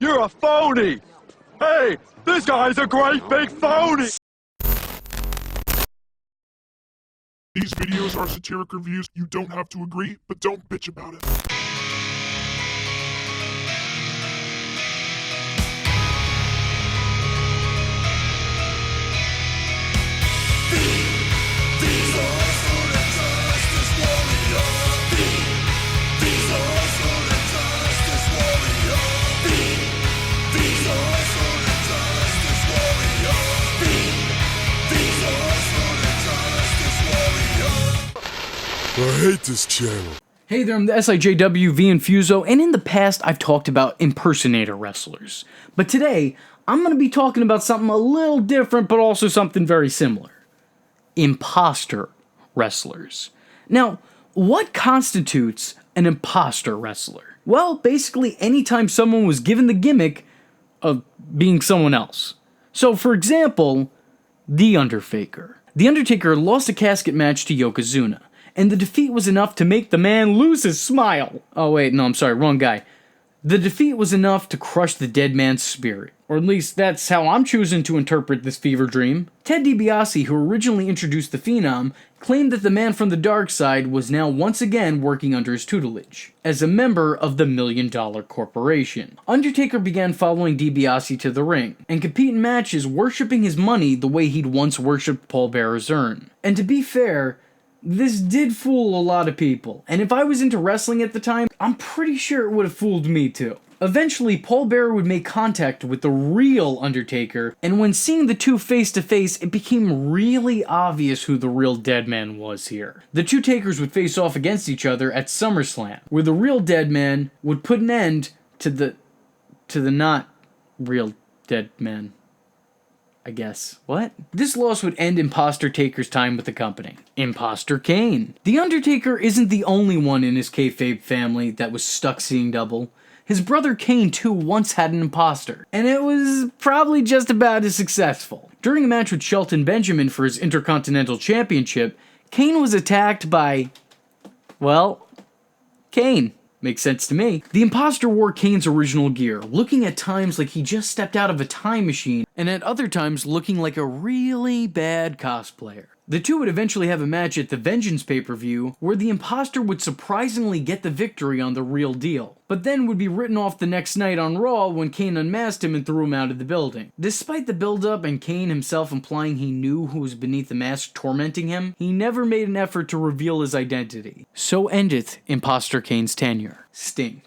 You're a phony! Hey, this guy's a great big phony! These videos are satiric reviews. You don't have to agree, but don't bitch about it. I hate this channel. Hey there, I'm the SIJW Infuso, and in the past I've talked about impersonator wrestlers. But today, I'm going to be talking about something a little different, but also something very similar. Imposter wrestlers. Now, what constitutes an imposter wrestler? Well, basically anytime someone was given the gimmick of being someone else. So, for example, The Undertaker. The Undertaker lost a casket match to Yokozuna, and the defeat was enough to make the man lose his smile. Oh wait, no, I'm sorry, wrong guy. The defeat was enough to crush the dead man's spirit. Or at least that's how I'm choosing to interpret this fever dream. Ted DiBiase, who originally introduced the Phenom, claimed that the man from the dark side was now once again working under his tutelage, as a member of the $1 Million Corporation. Undertaker began following DiBiase to the ring, and compete in matches worshipping his money the way he'd once worshipped Paul Bearer's urn. And to be fair, this did fool a lot of people, and if I was into wrestling at the time, I'm pretty sure it would have fooled me too. Eventually, Paul Bearer would make contact with the real Undertaker, and when seeing the two face to face, it became really obvious who the real dead man was here. The two takers would face off against each other at SummerSlam, where the real dead man would put an end to the not real dead man. I guess. What? This loss would end Imposter Taker's time with the company. Imposter Kane. The Undertaker isn't the only one in his kayfabe family that was stuck seeing double. His brother Kane too once had an imposter, and it was probably just about as successful. During a match with Shelton Benjamin for his Intercontinental Championship, Kane was attacked by, well, Kane. Makes sense to me. The imposter wore Kane's original gear, looking at times like he just stepped out of a time machine, and at other times looking like a really bad cosplayer. The two would eventually have a match at the Vengeance pay-per-view, where the imposter would surprisingly get the victory on the real deal, but then would be written off the next night on Raw when Kane unmasked him and threw him out of the building. Despite the build-up and Kane himself implying he knew who was beneath the mask tormenting him, he never made an effort to reveal his identity. So endeth Imposter Kane's tenure. Sting.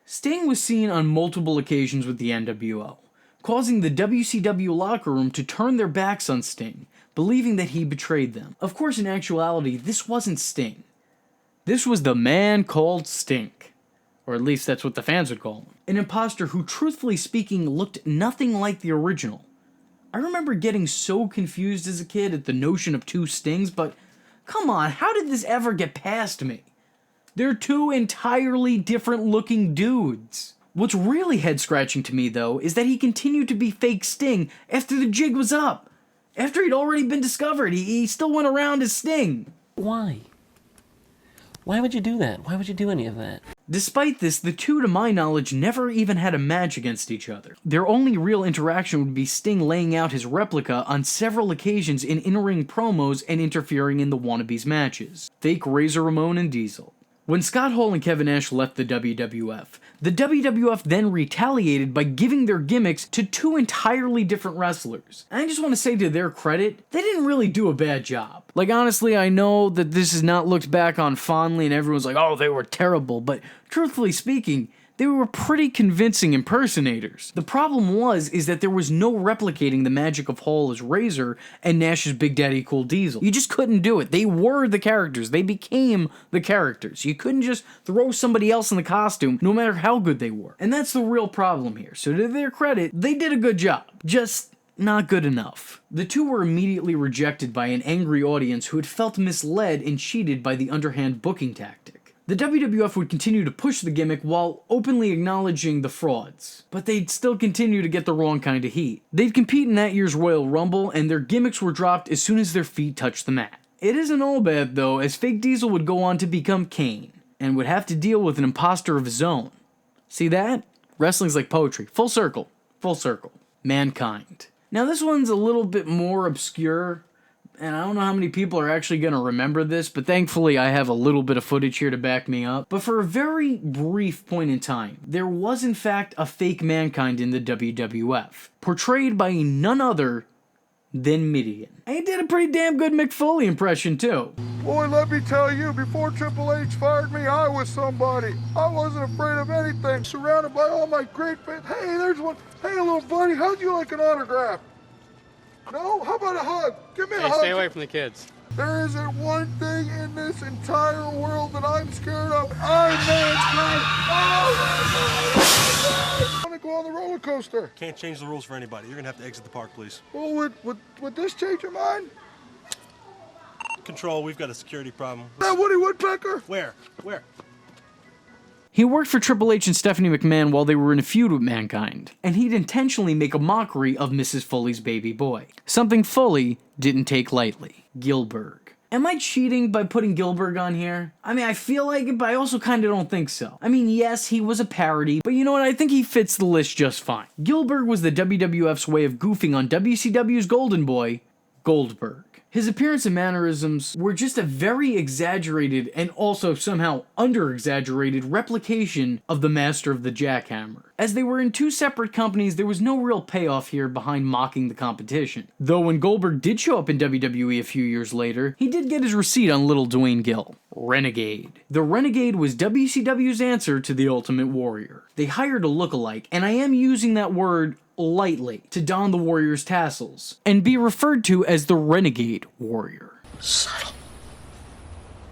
Sting was seen on multiple occasions with the NWO, causing the WCW locker room to turn their backs on Sting, believing that he betrayed them. Of course, in actuality, this wasn't Sting. This was the man called Stink. Or at least that's what the fans would call him. An imposter who, truthfully speaking, looked nothing like the original. I remember getting so confused as a kid at the notion of two Stings, but come on, how did this ever get past me? They're two entirely different looking dudes. What's really head-scratching to me, though, is that he continued to be fake Sting after the jig was up. After he'd already been discovered, he still went around as Sting. Why? Why would you do that? Why would you do any of that? Despite this, the two, to my knowledge, never even had a match against each other. Their only real interaction would be Sting laying out his replica on several occasions in in-ring promos and interfering in the wannabes matches. Fake Razor Ramon and Diesel. When Scott Hall and Kevin Nash left the WWF then retaliated by giving their gimmicks to two entirely different wrestlers. And I just want to say to their credit, they didn't really do a bad job. Like, honestly, I know that this is not looked back on fondly and everyone's like, oh, they were terrible, but truthfully speaking, they were pretty convincing impersonators. The problem is that there was no replicating the magic of Hall as Razor and Nash's Big Daddy Cool Diesel. You just couldn't do it. They were the characters. They became the characters. You couldn't just throw somebody else in the costume, no matter how good they were. And that's the real problem here. So to their credit, they did a good job. Just not good enough. The two were immediately rejected by an angry audience who had felt misled and cheated by the underhand booking tactic. The WWF would continue to push the gimmick while openly acknowledging the frauds, but they'd still continue to get the wrong kind of heat. They'd compete in that year's Royal Rumble, and their gimmicks were dropped as soon as their feet touched the mat. It isn't all bad though, as Fake Diesel would go on to become Kane, and would have to deal with an imposter of his own. See that? Wrestling's like poetry. Full circle. Full circle. Mankind. Now this one's a little bit more obscure, and I don't know how many people are actually going to remember this, but thankfully I have a little bit of footage here to back me up. But for a very brief point in time, there was in fact a fake Mankind in the WWF, portrayed by none other than Midian. And he did a pretty damn good Mick Foley impression too. Boy, let me tell you, before Triple H fired me, I was somebody. I wasn't afraid of anything. Surrounded by all my great fans. Hey, there's one. Hey, little buddy, how'd you like an autograph? No? How about a hug? Give me a hug. Stay away from the kids. There isn't one thing in this entire world that I'm scared of. I'm Mankind. Oh, I want to go on the roller coaster. Can't change the rules for anybody. You're gonna have to exit the park, please. Well, would this change your mind? Control, we've got a security problem. That Woody Woodpecker? Where? He worked for Triple H and Stephanie McMahon while they were in a feud with Mankind, and he'd intentionally make a mockery of Mrs. Foley's baby boy. Something Foley didn't take lightly. Goldberg. Am I cheating by putting Goldberg on here? I mean, I feel like it, but I also kinda don't think so. I mean, yes, he was a parody, but you know what? I think he fits the list just fine. Goldberg was the WWF's way of goofing on WCW's golden boy, Goldberg. His appearance and mannerisms were just a very exaggerated and also somehow under-exaggerated replication of the Master of the Jackhammer. As they were in two separate companies, there was no real payoff here behind mocking the competition. Though when Goldberg did show up in WWE a few years later, he did get his receipt on little Dwayne Gill. Renegade. The Renegade was WCW's answer to the Ultimate Warrior. They hired a lookalike, and I am using that word lightly, to don the Warrior's tassels, and be referred to as the Renegade Warrior. Subtle.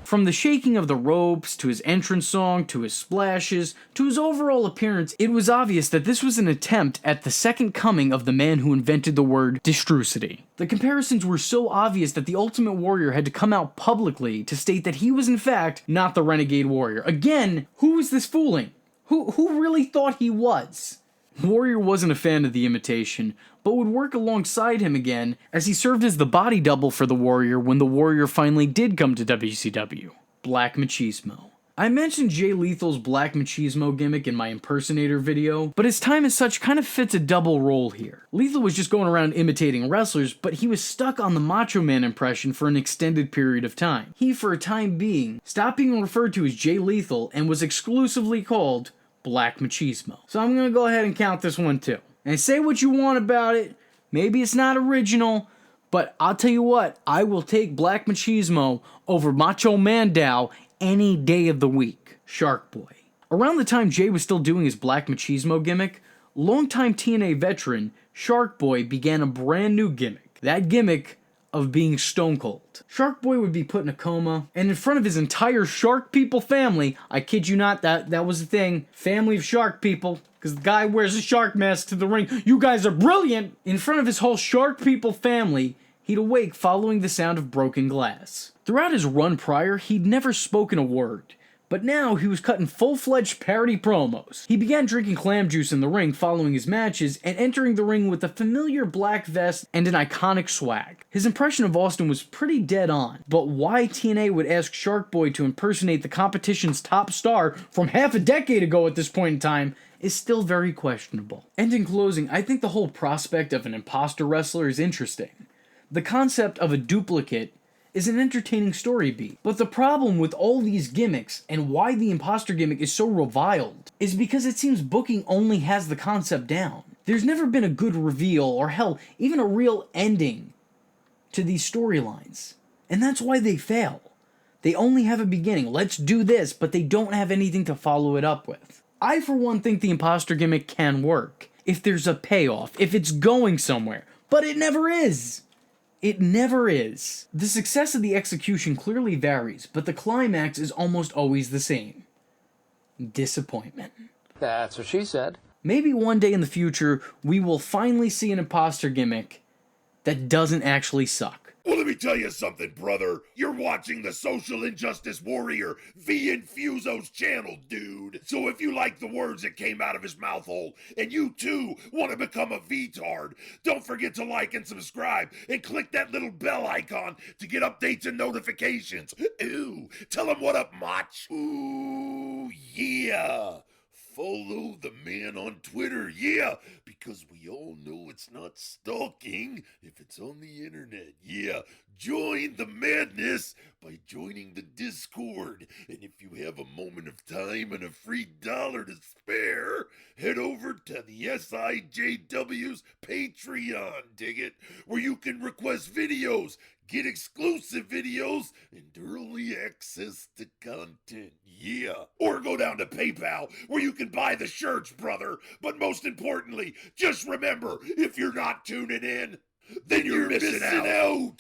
From the shaking of the ropes, to his entrance song, to his splashes, to his overall appearance, it was obvious that this was an attempt at the second coming of the man who invented the word distrucity. The comparisons were so obvious that the Ultimate Warrior had to come out publicly to state that he was in fact not the Renegade Warrior. Again, who was this fooling? Who really thought he was? Warrior wasn't a fan of the imitation, but would work alongside him again as he served as the body double for the Warrior when the Warrior finally did come to WCW. Black Machismo. I mentioned Jay Lethal's Black Machismo gimmick in my impersonator video, but his time as such kind of fits a double role here. Lethal was just going around imitating wrestlers, but he was stuck on the Macho Man impression for an extended period of time. He, for a time being, stopped being referred to as Jay Lethal and was exclusively called Black Machismo. So I'm gonna go ahead and count this one too. And say what you want about it. Maybe it's not original, but I'll tell you what, I will take Black Machismo over Macho Man Dow any day of the week. Sharkboy. Around the time Jay was still doing his Black Machismo gimmick, longtime TNA veteran Sharkboy began a brand new gimmick. That gimmick of being stone cold. Sharkboy would be put in a coma, and in front of his entire Shark People family, I kid you not, that was the thing, family of Shark People, because the guy wears a shark mask to the ring. You guys are brilliant! In front of his whole Shark People family, he'd awake following the sound of broken glass. Throughout his run prior, he'd never spoken a word. But now he was cutting full-fledged parody promos. He began drinking clam juice in the ring following his matches and entering the ring with a familiar black vest and an iconic swag. His impression of Austin was pretty dead on, but why TNA would ask Sharkboy to impersonate the competition's top star from half a decade ago at this point in time is still very questionable. And in closing, I think the whole prospect of an imposter wrestler is interesting. The concept of a duplicate is an entertaining story beat. But the problem with all these gimmicks and why the imposter gimmick is so reviled is because it seems booking only has the concept down. There's never been a good reveal or hell, even a real ending to these storylines. And that's why they fail. They only have a beginning, let's do this, but they don't have anything to follow it up with. I for one think the imposter gimmick can work if there's a payoff, if it's going somewhere, but it never is. It never is. The success of the execution clearly varies, but the climax is almost always the same. Disappointment. That's what she said. Maybe one day in the future, we will finally see an imposter gimmick that doesn't actually suck. Well, let me tell you something, brother. You're watching the Social Injustice Warrior V Infuso's channel, dude. So if you like the words that came out of his mouth hole, and you too want to become a V-tard, don't forget to like and subscribe, and click that little bell icon to get updates and notifications. Ooh, tell him what up, Mach. Ooh, yeah. follow the man on Twitter. Yeah, because we all know it's not stalking if it's on the internet. Yeah, join the madness by joining the Discord. And if you have a moment of time and a free dollar to spare, head over to the SIJW's Patreon, dig it, where you can request videos, get exclusive videos, and early access to content. Yeah. Or go down to PayPal, where you can buy the shirts, brother. But most importantly, just remember, if you're not tuning in, then you're missing out.